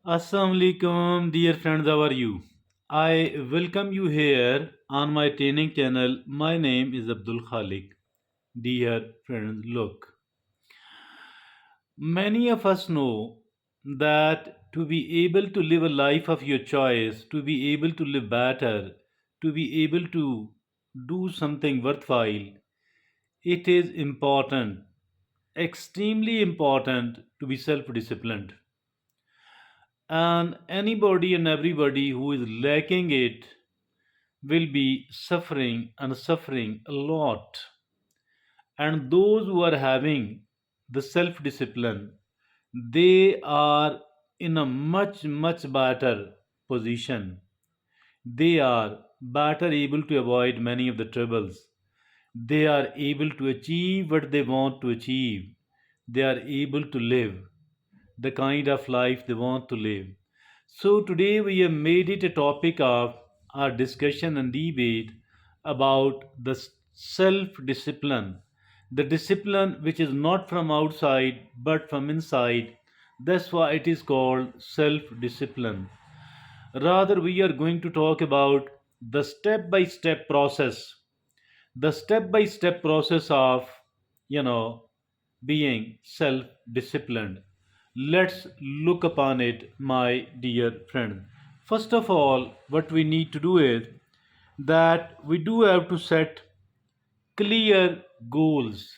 Assalamu alaikum, dear friends. How are you? I welcome you here on my training channel. My name is Abdul Khalik. Dear friends, look, many of us know that to be able to live a life of your choice, to be able to live better, to be able to do something worthwhile, it is important, extremely important to be self disciplined. And anybody and everybody who is lacking it will be suffering and suffering a lot. And those who are having the self discipline, they are in a much better position. They are better able to avoid many of the troubles. They are able to achieve what they want to achieve. They are able to live the kind of life they want to live. So, today we have made it a topic of our discussion and debate about the self discipline, the discipline which is not from outside but from inside. That's why it is called self discipline. Rather, we are going to talk about the step by step process, the step by step process of, you know, being self disciplined. Let's look upon it, my dear friend. First of all, what we need to do is that we do have to set clear goals,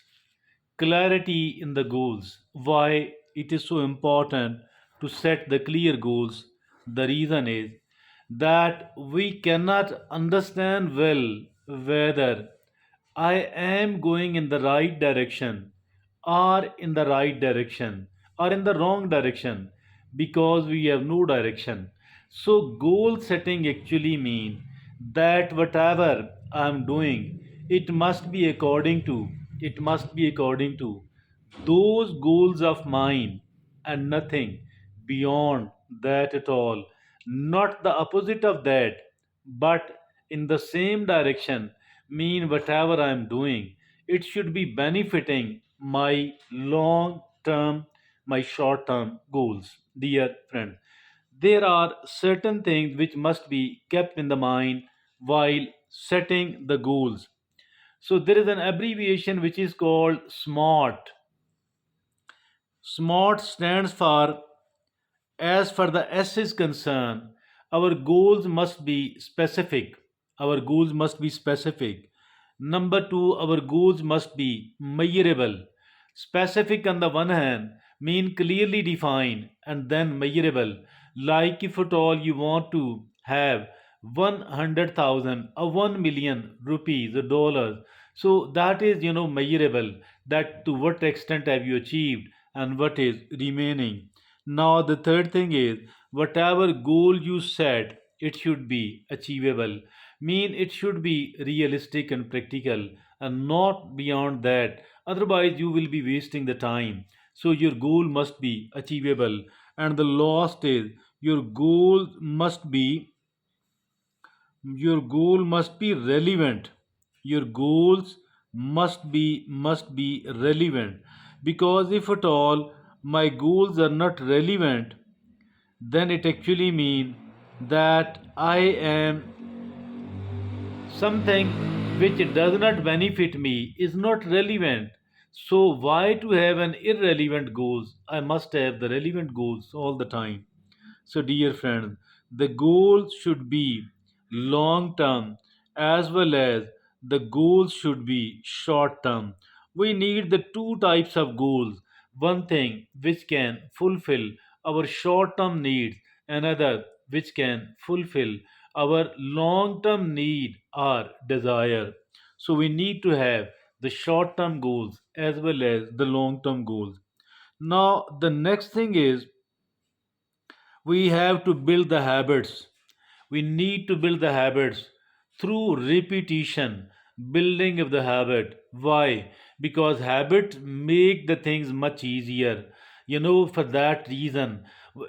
clarity in the goals. Why it is so important to set the clear goals? The reason is that we cannot understand well whether I am going in the right direction or in the right direction or in the wrong direction because we have no direction. So goal setting actually mean that whatever I am doing, it must be according to, it must be according to those goals of mine and nothing beyond that at all. Not the opposite of that, but in the same direction. Mean whatever I am doing, it should be benefiting my long term, my short term goals. Dear friend, there are certain things which must be kept in the mind while setting the goals. So there is an abbreviation which is called SMART. SMART stands for, as far the S is concerned, our goals must be specific. Our goals must be specific. Number two, our goals must be measurable. Specific on the one hand mean clearly defined and then measurable. Like if at all you want to have 100,000 or 1 million rupees or dollars, so that is measurable. That to what extent have you achieved and what is remaining. Now, the third thing is whatever goal you set, it should be achievable. Mean it should be realistic and practical and not beyond that. Otherwise, you will be wasting the time. So, your goal must be achievable. And the last is your goal must be relevant. Your goals must be relevant, because if at all my goals are not relevant, then it actually means that I am something which does not benefit me, is not relevant. So why to have an irrelevant goals? I must have the relevant goals all the time. So, dear friends, the goals should be long term as well as the goals should be short term. We need the two types of goals, one thing which can fulfill our short term needs, another which can fulfill our long term need or desire. So, we need to have the short term goals as well as the long term goals. Now, the next thing is we have to build the habits. We need to build the habits through repetition, building of the habit. Why? Because habits make the things much easier. For that reason,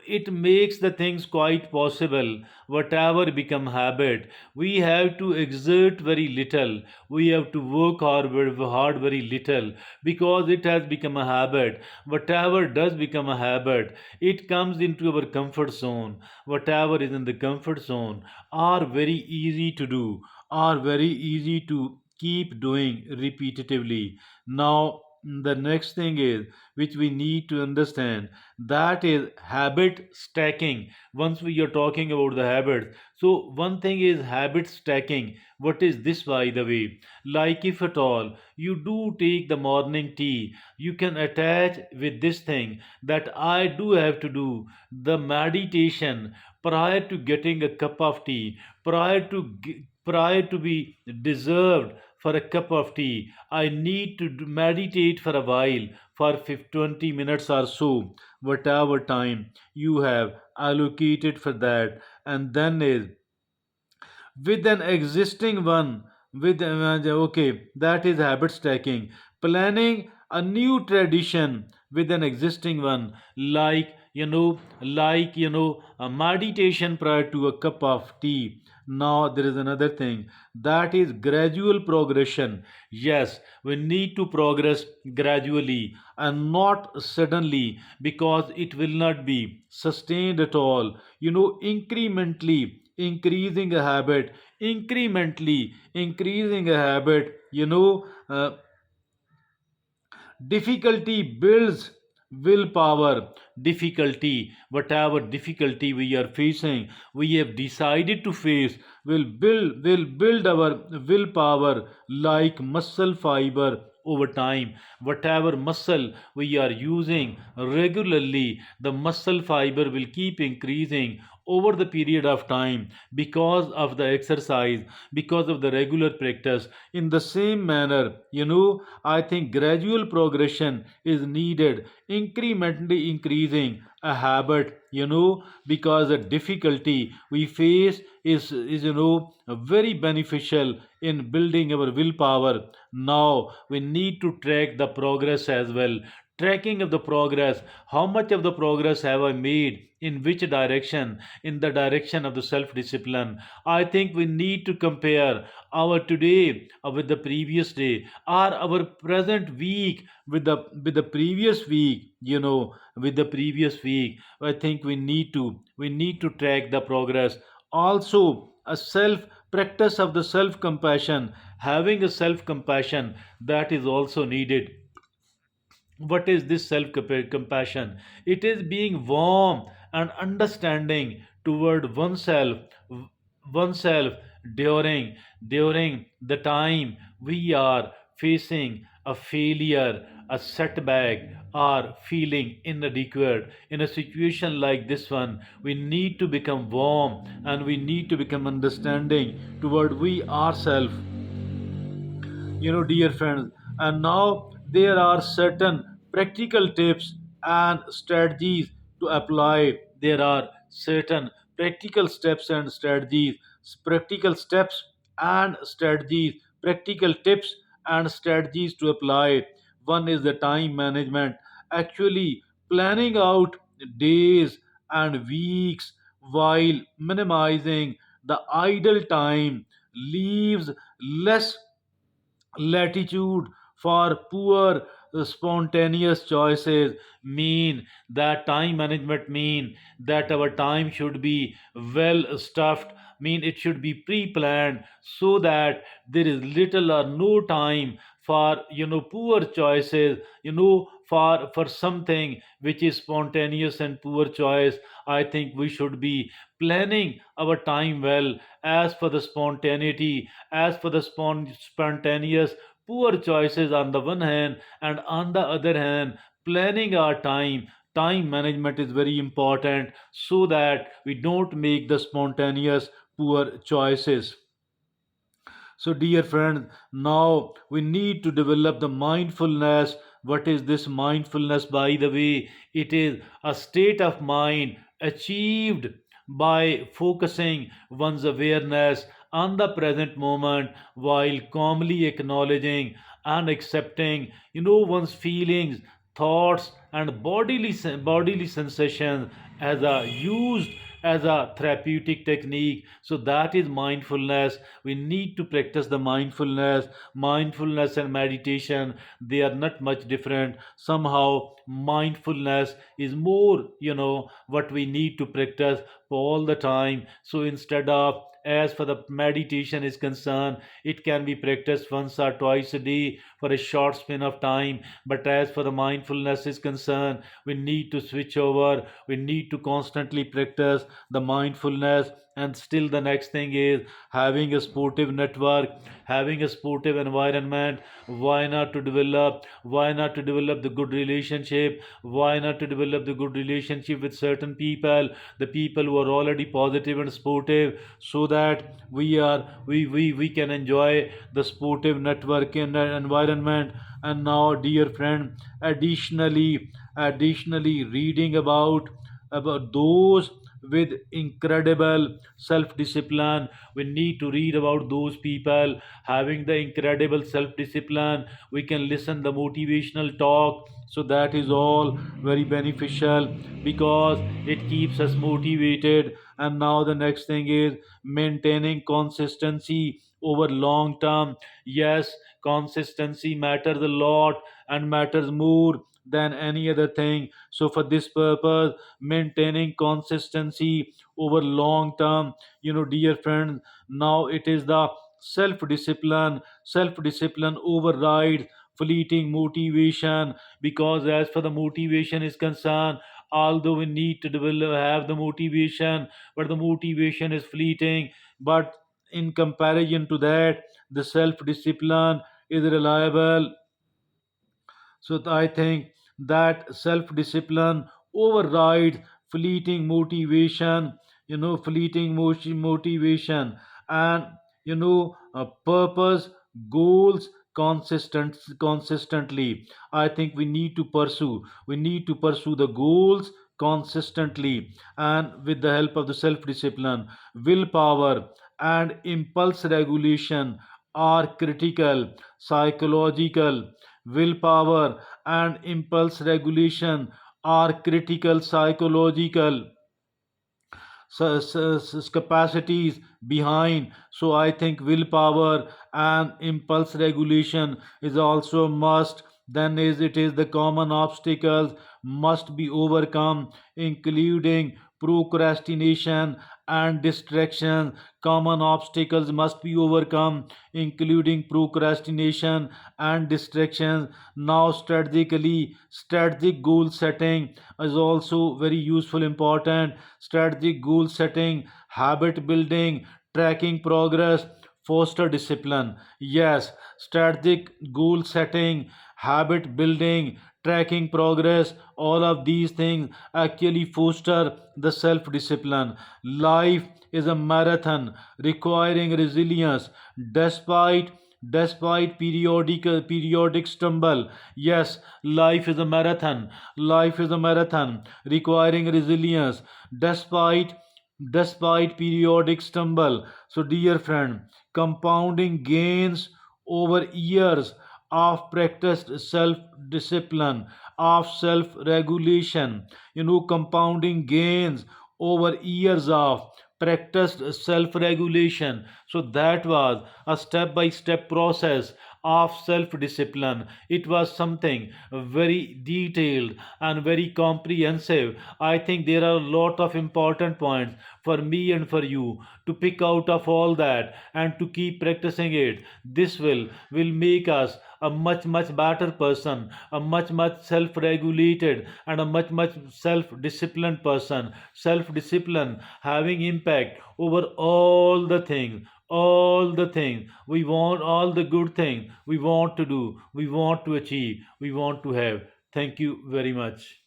It makes the things quite possible. Whatever become habit, we have to exert very little, we have to work hard very little, because it has become a habit. Whatever does become a habit, it comes into our comfort zone. Whatever is in the comfort zone are very easy to do, are very easy to keep doing repetitively. Now the next thing is, which we need to understand, that is habit stacking. Once we are talking about the habits, so one thing is habit stacking. What is this, by the way? Like, if at all you do take the morning tea, you can attach with this thing that I do have to do the meditation prior to getting a cup of tea, prior to be deserved for a cup of tea. I need to meditate for a while, for 20 minutes or so, whatever time you have allocated for that. And then is with an existing one, with okay, that is habit stacking. Planning a new tradition with an existing one, like a meditation prior to a cup of tea. Now there is another thing, that is gradual progression. Yes, we need to progress gradually and not suddenly, because it will not be sustained at all. Incrementally increasing a habit, incrementally increasing a habit. Difficulty builds willpower. Difficulty, whatever difficulty we are facing, we have decided to face, will build our willpower like muscle fiber over time. Whatever muscle we are using regularly, the muscle fiber will keep increasing over the period of time, because of the exercise, because of the regular practice. In the same manner, I think gradual progression is needed, incrementally increasing a habit, because the difficulty we face is very beneficial in building our willpower. Now we need to track the progress as well. Tracking of the progress, how much of the progress have I made, in which direction, in the direction of the self discipline. I think we need to compare our today with the previous day, or our present week with the previous week, with the previous week. I think we need to track the progress. Also, a self practice of the self compassion, having a self compassion, that is also needed. What is this self compassion? It is being warm and understanding toward oneself during the time we are facing a failure, a setback, or feeling inadequate. In a situation like this one, we need to become warm and we need to become understanding toward we ourselves, dear friends. And now there are certain practical tips and strategies to apply. There are certain practical steps and strategies, practical steps and strategies, practical tips and strategies to apply. One is the time management, actually planning out days and weeks while minimizing the idle time leaves less latitude for poor spontaneous choices. Mean that time management mean that our time should be well stuffed, mean it should be pre-planned, so that there is little or no time for poor choices, for something which is spontaneous and poor choice. I think we should be planning our time well, as for the spontaneity, as for the spontaneous poor choices on the one hand, and on the other hand, planning our time management is very important, so that we don't make the spontaneous poor choices. So, dear friends, now we need to develop the mindfulness. What is this mindfulness, by the way? It is a state of mind achieved by focusing one's awareness on the present moment, while calmly acknowledging and accepting, one's feelings, thoughts, and bodily sensations as a used as a therapeutic technique. So that is mindfulness. We need to practice the mindfulness and meditation. They are not much different. Somehow mindfulness is more, what we need to practice all the time. So instead of, as for the meditation is concerned, it can be practiced once or twice a day for a short span of time. But as for the mindfulness is concerned, we need to switch over. We need to constantly practice the mindfulness. And still the next thing is having a sportive network, having a sportive environment. Why not to develop the good relationship? Why not to develop the good relationship with certain people, the people who are already positive and sportive, so that we can enjoy the sportive network and environment. And now, dear friend, additionally reading about those with incredible self discipline. We need to read about those people having the incredible self discipline. We can listen the motivational talk. So that is all very beneficial, because it keeps us motivated. And now the next thing is maintaining consistency over long term. Yes, consistency matters a lot, and matters more than any other thing. So for this purpose, maintaining consistency over long term, dear friends, now it is the self discipline overrides fleeting motivation. Because as for the motivation is concerned, although we need to have the motivation, but the motivation is fleeting. But in comparison to that, the self discipline is reliable. So I think that self discipline overrides fleeting motivation, motivation, and purpose, goals consistently. I think we need to pursue the goals consistently, and with the help of the self discipline, willpower and impulse regulation are critical. Psychological willpower and impulse regulation are critical psychological capacities behind. So I think willpower and impulse regulation is also a must. Then is it is the common obstacles must be overcome, including procrastination and distraction. Common obstacles must be overcome, including procrastination and distractions. Now strategic goal setting is also very useful, important. Strategic goal setting, habit building, tracking progress, foster discipline. Yes, strategic goal setting, habit building, tracking progress, all of these things actually foster the self discipline. Life is a marathon requiring resilience despite periodic stumble. Yes, life is a marathon requiring resilience despite periodic stumble. So dear friend, compounding gains over years of practiced self discipline, of self regulation, compounding gains over years of practiced self regulation. So that was a step by step process of self discipline. It was something very detailed and very comprehensive. I think there are a lot of important points for me and for you to pick out of all that and to keep practicing it. This will make us a much better person, a much self regulated and a much self disciplined person. Self discipline having impact over all the things we want, all the good things we want to do, we want to achieve, we want to have. Thank you very much.